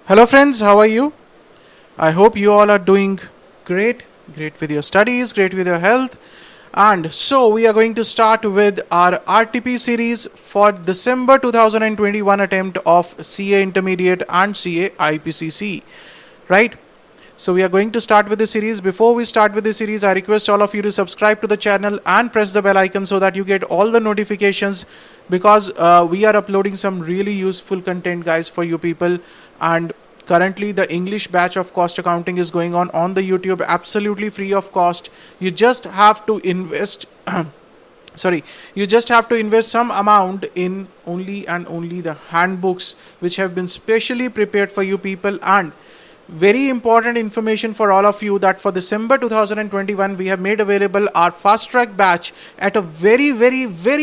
Hello friends, how are you? I hope you all are doing great with your studies, great with your health. And so we are going to start with our RTP series for December 2021 attempt of CA Intermediate and CA IPCC, right? So we are going to start with the series. Before we start with the series, I request all of you to subscribe to the channel and press the bell icon so that you get all the notifications, because we are uploading some really useful content, guys, for you people. And currently the English batch of cost accounting is going on the YouTube, absolutely free of cost. You just have to invest you just have to invest some amount in only and only the handbooks which have been specially prepared for you people. And very important information for all of you, that for December 2021 we have made available our fast track batch at a very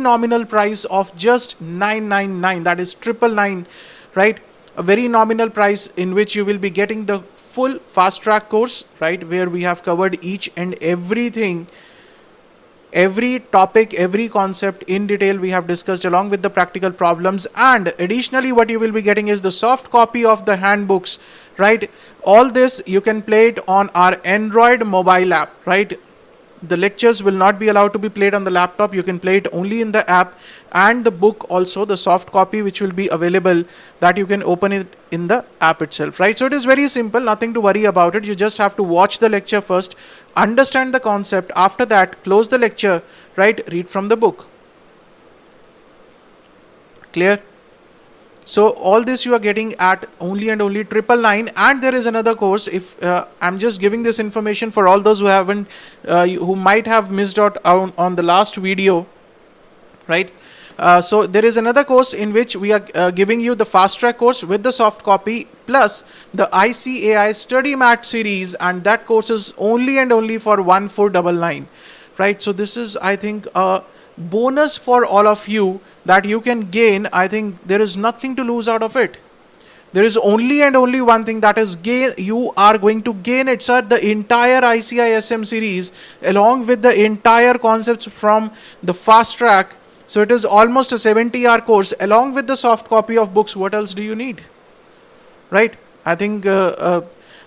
nominal price of just 999, that is 999, right? A very nominal price in which you will be getting the full fast track course, right, where we have covered each and everything, every topic, every concept in detail we have discussed, along with the practical problems. And additionally what you will be getting is the soft copy of the handbooks, right? All this you can play it on our Android mobile app, right? The lectures will not be allowed to be played on the laptop. You can play it only in the app. And the book also, the soft copy which will be available, that you can open it in the app itself, right? So it is very simple, nothing to worry about it. You just have to watch the lecture first, understand the concept. After that, close the lecture, right? Read from the book. Clear? So all this you are getting at only and only 999. And there is another course. If I'm just giving this information for all those who haven't, who might have missed out on the last video, right? So there is another course in which we are giving you the fast track course with the soft copy plus the ICAI study mat series, and that course is only and only for 1499, right? So this is, I think, a bonus for all of you that you can gain. I think there is nothing to lose out of it. There is only and only one thing, that is gain. You are going to gain it, sir, the entire ICISM series along with the entire concepts from the fast track. So it is almost a 70-hour course along with the soft copy of books. What else do you need, right? I think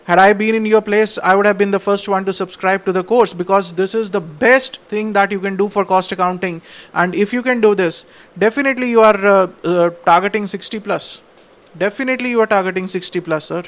had I been in your place, I would have been the first one to subscribe to the course, because this is the best thing that you can do for cost accounting. And if you can do this, definitely you are targeting 60 plus. Definitely you are targeting 60 plus, sir.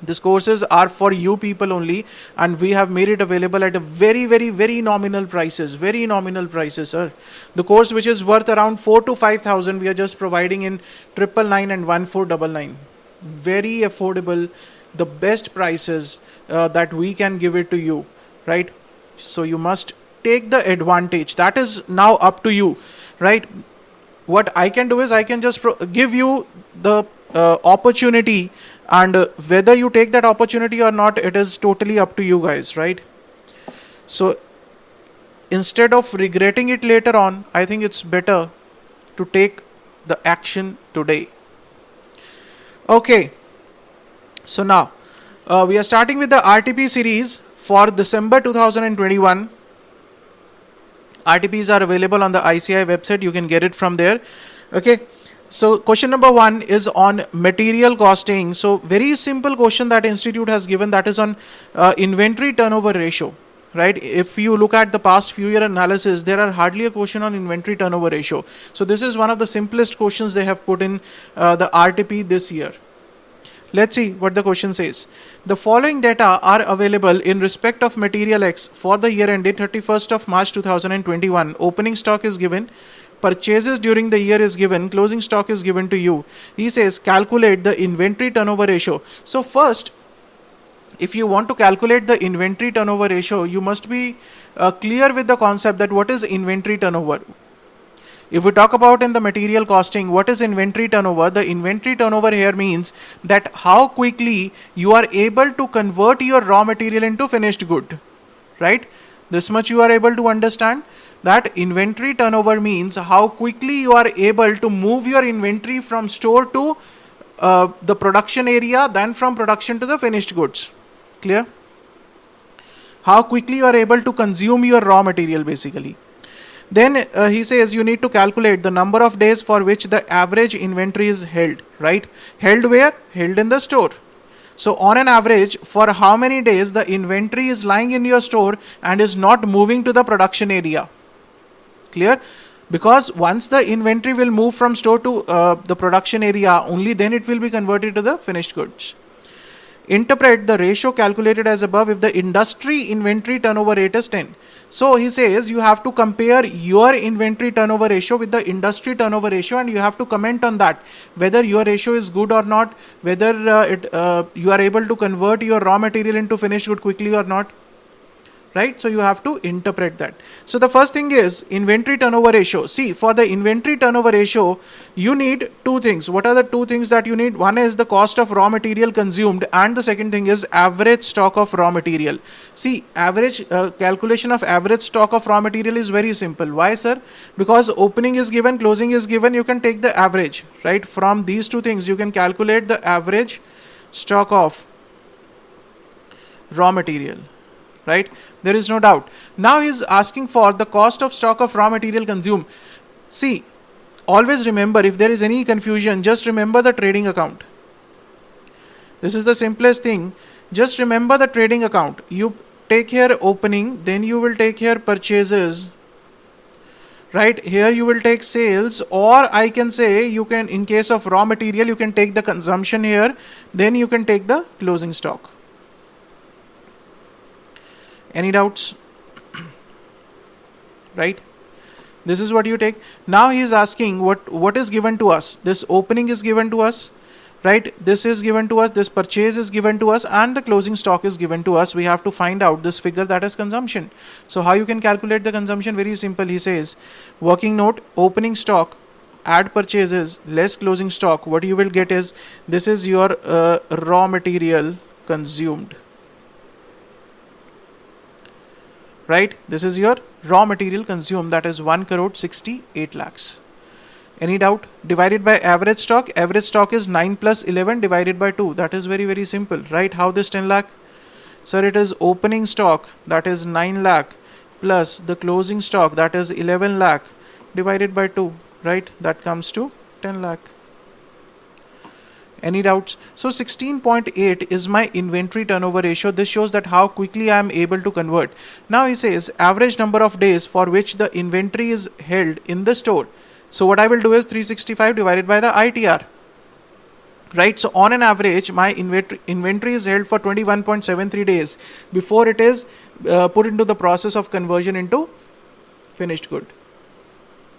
These courses are for you people only, and we have made it available at a very nominal prices. Very nominal prices, sir. The course which is worth around 4,000 to 5,000, we are just providing in 999 and 1499. Very affordable. The best prices that we can give it to you, right? So you must take the advantage. That is now up to you, right? What I can do is I can just give you the opportunity, and whether you take that opportunity or not, it is totally up to you guys, right? So instead of regretting it later on, I think it's better to take the action today. Okay. So now we are starting with the RTP series for December 2021. RTPs are available on the ICI website. You can get it from there. Okay. So question number 1 is on material costing. So very simple question that institute has given, that is on inventory turnover ratio, right? If you look at the past few year analysis, there are hardly a question on inventory turnover ratio. So this is one of the simplest questions they have put in the RTP this year. Let's see what the question says. The following data are available in respect of material X for the year ended 31st of March 2021. Opening stock is given. Purchases during the year is given. Closing stock is given to you. He says calculate the inventory turnover ratio. So first, if you want to calculate the inventory turnover ratio, you must be clear with the concept that what is inventory turnover. If we talk about in the material costing, what is inventory turnover? The inventory turnover here means that how quickly you are able to convert your raw material into finished good, right? This much you are able to understand, that inventory turnover means how quickly you are able to move your inventory from store to the production area, then from production to the finished goods. Clear? how quickly you are able to consume your raw material basically. Then he says you need to calculate the number of days for which the average inventory is held, right? Held where? Held in the store. So on an average, for how many days the inventory is lying in your store and is not moving to the production area? Clear? Because once the inventory will move from store to the production area, only then it will be converted to the finished goods. Interpret the ratio calculated as above if the industry inventory turnover rate is 10. So he says you have to compare your inventory turnover ratio with the industry turnover ratio, and you have to comment on that, whether your ratio is good or not, whether you are able to convert your raw material into finished good quickly or not. Right? So you have to interpret that. So the first thing is inventory turnover ratio. See, for the inventory turnover ratio, you need two things. What are the two things that you need? One is the cost of raw material consumed, and the second thing is average stock of raw material. See, average calculation of average stock of raw material is very simple. Why, sir? Because opening is given, closing is given, you can take the average, right? From these two things, you can calculate the average stock of raw material. Right? There is no doubt. Now he is asking for the cost of stock of raw material consumed. See, always remember, if there is any confusion, just remember the trading account. This is the simplest thing. Just remember the trading account. You take here opening, then you will take here purchases. Right? Here you will take sales, or I can say you can, in case of raw material, you can take the consumption here, then you can take the closing stock. Any doubts? Right? This is what you take. Now he is asking what is given to us. This opening is given to us, right? This is given to us, this purchase is given to us, and the closing stock is given to us. We have to find out this figure, that is consumption. So how you can calculate the consumption? Very simple. He says, working note, opening stock, add purchases, less closing stock. What you will get is, this is your raw material consumed. Right? This is your raw material consumed, that is 1,68 lakhs. Any doubt? Divided by average stock. Average stock is 9 plus 11 divided by 2. That is very, very simple. Right? How this 10 lakh? Sir, it is opening stock, that is 9 lakh, plus the closing stock, that is 11 lakh, divided by 2. Right? That comes to 10 lakh. Any doubts? So 16.8 is my inventory turnover ratio. This shows that how quickly I am able to convert. Now he says average number of days for which the inventory is held in the store. So what I will do is 365 divided by the ITR. Right? So on an average, my inventory is held for 21.73 days before it is put into the process of conversion into finished good.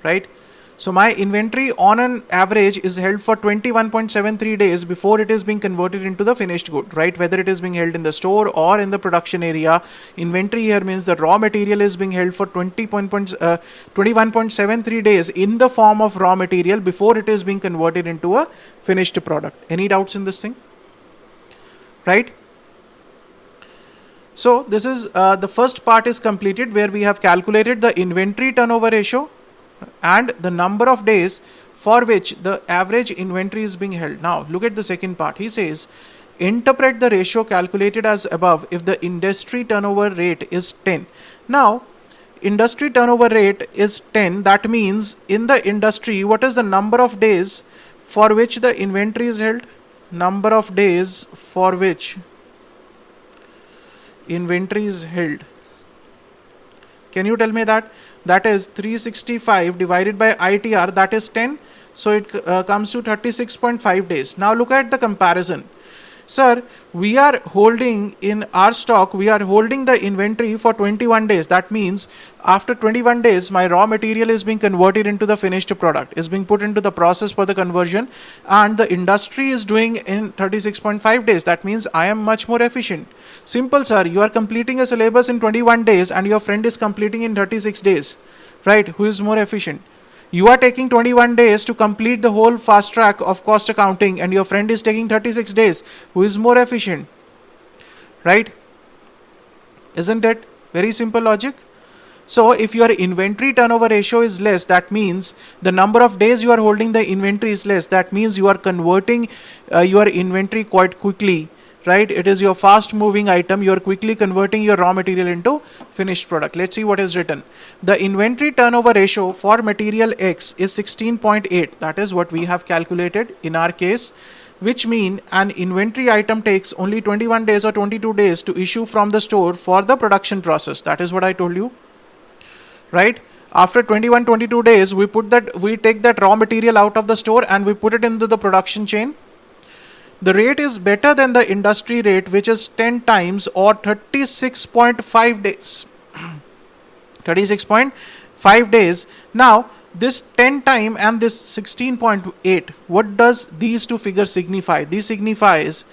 Right? So my inventory on an average is held for 21.73 days before it is being converted into the finished good, right? Whether it is being held in the store or in the production area, inventory here means the raw material is being held for 21.73 days in the form of raw material before it is being converted into a finished product. Any doubts in this thing? Right? So this is the first part is completed, where we have calculated the inventory turnover ratio and the number of days for which the average inventory is being held. Now look at the second part. He says, interpret the ratio calculated as above if the industry turnover rate is 10. Now industry turnover rate is 10. That means in the industry, what is the number of days for which the inventory is held? Number of days for which inventory is held. Can you tell me that? That is 365 divided by ITR, that is 10. So it comes to 36.5 days. Now look at the comparison. Sir, we are holding in our stock, we are holding the inventory for 21 days. That means after 21 days, my raw material is being converted into the finished product, is being put into the process for the conversion, and the industry is doing in 36.5 days. That means I am much more efficient. Simple, sir. You are completing a syllabus in 21 days and your friend is completing in 36 days. Right? Who is more efficient? You are taking 21 days to complete the whole fast track of cost accounting and your friend is taking 36 days. Who is more efficient? Right? Isn't it? Very simple logic. So if your inventory turnover ratio is less, that means the number of days you are holding the inventory is less. That means you are converting your inventory quite quickly. right? It is your fast moving item. You are quickly converting your raw material into finished product. Let's see what is written. The inventory turnover ratio for material X is 16.8. That is what we have calculated in our case, which mean an inventory item takes only 21 days or 22 days to issue from the store for the production process. That is what I told you, right? After 21-22 days, we take that raw material out of the store and we put it into the production chain. The rate is better than the industry rate, which is 10 times or 36.5 days. 36.5 days. Now, this 10 time and this 16.8, what does these two figures signify? This signifies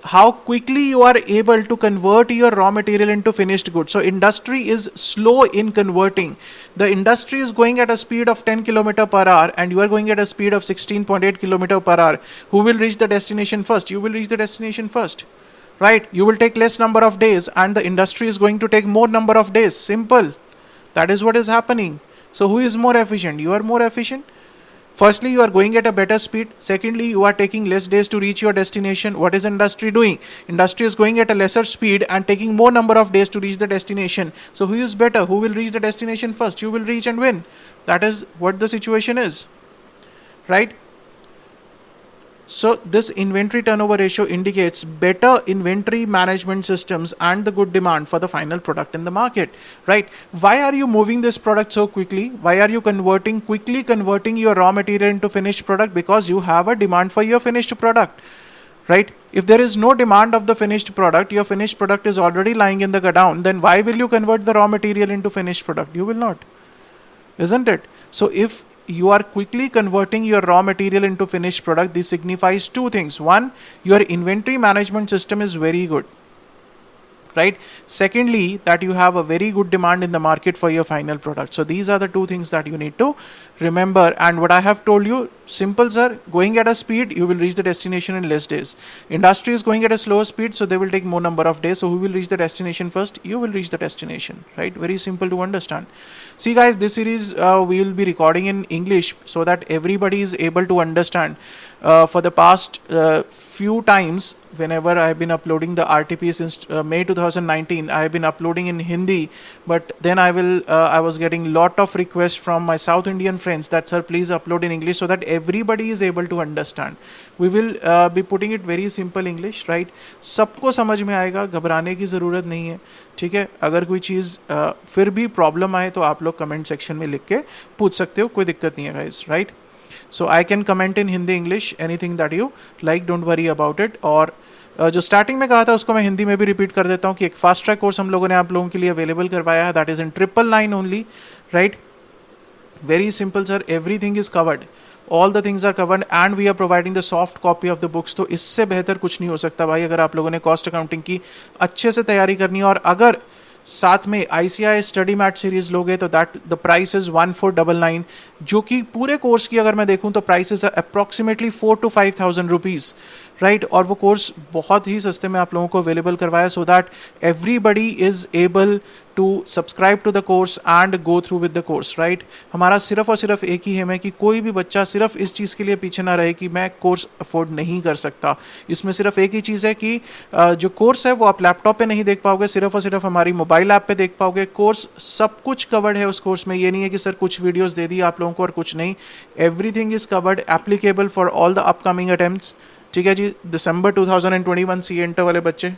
how quickly you are able to convert your raw material into finished goods. So industry is slow in converting. The industry is going at a speed of 10 km per hour and you are going at a speed of 16.8 km per hour. Who will reach the destination first? You will reach the destination first, right? You will take less number of days and the industry is going to take more number of days. Simple. That is what is happening. So who is more efficient? You are more efficient. Firstly, you are going at a better speed. Secondly, you are taking less days to reach your destination. What is industry doing? Industry is going at a lesser speed and taking more number of days to reach the destination. So who is better? Who will reach the destination first? You will reach and win. That is what the situation is, right? So this inventory turnover ratio indicates better inventory management systems and the good demand for the final product in the market, right? Why are you moving this product so quickly? Why are you quickly converting your raw material into finished product? Because you have a demand for your finished product, right? If there is no demand of the finished product, your finished product is already lying in the godown, then why will you convert the raw material into finished product? You will not, isn't it? So if you are quickly converting your raw material into finished product, this signifies two things. One, your inventory management system is very good, right? Secondly, that you have a very good demand in the market for your final product. So these are the two things that you need to remember. And what I have told you, simple sir, going at a speed, you will reach the destination in less days. Industry is going at a slower speed, so they will take more number of days. So who will reach the destination first? You will reach the destination, right? Very simple to understand. See guys, this series we will be recording in English so that everybody is able to understand. For the past few times, whenever I have been uploading the RTP since May 2019, I have been uploading in Hindi, but then I was getting lot of requests from my South Indian friends that sir please upload in English so that everybody is able to understand. We will be putting it very simple English, right? सबको समझ में आएगा, घबराने की ज़रूरत नहीं है, ठीक है? अगर कोई चीज़ फिर भी प्रॉब्लम आए तो आप लोग कमेंट सेक्शन में लिख के पूछ सकते हो, कोई दिक्कत नहीं है guys, right? So I can comment in Hindi, English, anything that you like, don't worry about it. और जो स्टार्टिंग में कहा था उसको मैं हिंदी में भी रिपीट कर देता हूँ कि एक फास्ट ट्रैक कोर्स हम लोगों ने आप लोगों के लिए अवेलेबल करवाया है, that is in 999 only, right? Very simple sir, everything is covered, all the things are covered and we are providing the soft copy of the books. तो इससे बेहतर कुछ नहीं हो सकता भाई, अगर आप लोगों ने कॉस्ट अकाउंटिंग की अच्छे से तैयारी करनी है. और अगर साथ में ICAI स्टडी मैट सीरीज लोगे तो दैट द प्राइस इज 1499, जो कि पूरे कोर्स की अगर मैं देखूं तो price is approximately 4,000 to 5,000 rupees, right? और वो कोर्स बहुत ही सस्ते में आप लोगों को अवेलेबल करवाया so that everybody is able to subscribe to the course and go through with the course, right? हमारा सिर्फ और सिर्फ एक ही है कि कोई भी बच्चा सिर्फ इस चीज़ के लिए पीछे ना रहे कि मैं कोर्स अफोर्ड नहीं कर सकता. इसमें सिर्फ एक ही चीज़ है कि जो कोर्स है वो आप लैपटॉप पे नहीं देख पाओगे, सिर्फ और सिर्फ हमारी मोबाइल ऐप पे देख पाओगे. कोर्स सब कुछ कवर्ड है उस कोर्स में. ये नहीं है कि सर कुछ वीडियोस दे दी आप लोगों को और कुछ नहीं. Everything is covered, applicable for all the upcoming attempts. ठीक है जी, दिसंबर 2021 सी इंटर वाले बच्चे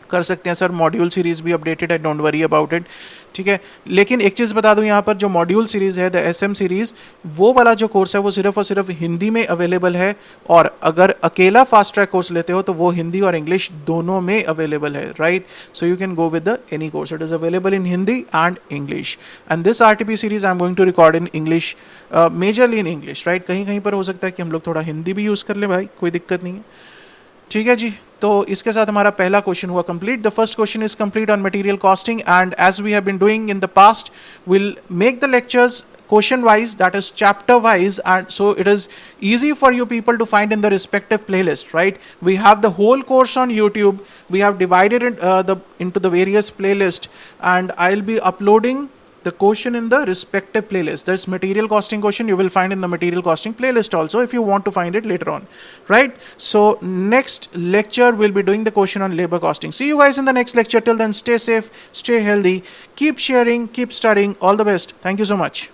कर सकते हैं सर. मॉड्यूल सीरीज भी अपडेटेड है, डोंट वरी अबाउट इट, ठीक है? लेकिन एक चीज़ बता दूं यहाँ पर, जो मॉड्यूल सीरीज है द SM सीरीज, वो वाला जो कोर्स है वो सिर्फ और सिर्फ हिंदी में अवेलेबल है. और अगर अकेला फास्ट ट्रैक कोर्स लेते हो तो वो हिंदी और इंग्लिश दोनों में अवेलेबल है, right? So you can go with the any course, it is available in Hindi and English. And this RTP series I am going to record in English, majorly in English, right? कहीं कहीं पर हो सकता है कि हम लोग थोड़ा हिंदी भी यूज़ कर ले भाई, कोई दिक्कत नहीं है, ठीक है जी? तो इसके साथ हमारा पहला क्वेश्चन हुआ complete. The first question is complete on material costing and as we have been doing in the past, will make the lectures question wise, that is chapter wise, and so it is easy for you people to find in the respective playlist, right? We have the whole course on YouTube, we have divided it into the various playlist, and I'll be uploading the question in the respective playlist. There's material costing question you will find in the material costing playlist also if you want to find it later on, right? So next lecture we'll be doing the question on labor costing. See you guys in the next lecture. Till then, stay safe, stay healthy, keep sharing, keep studying. All the best. Thank you so much.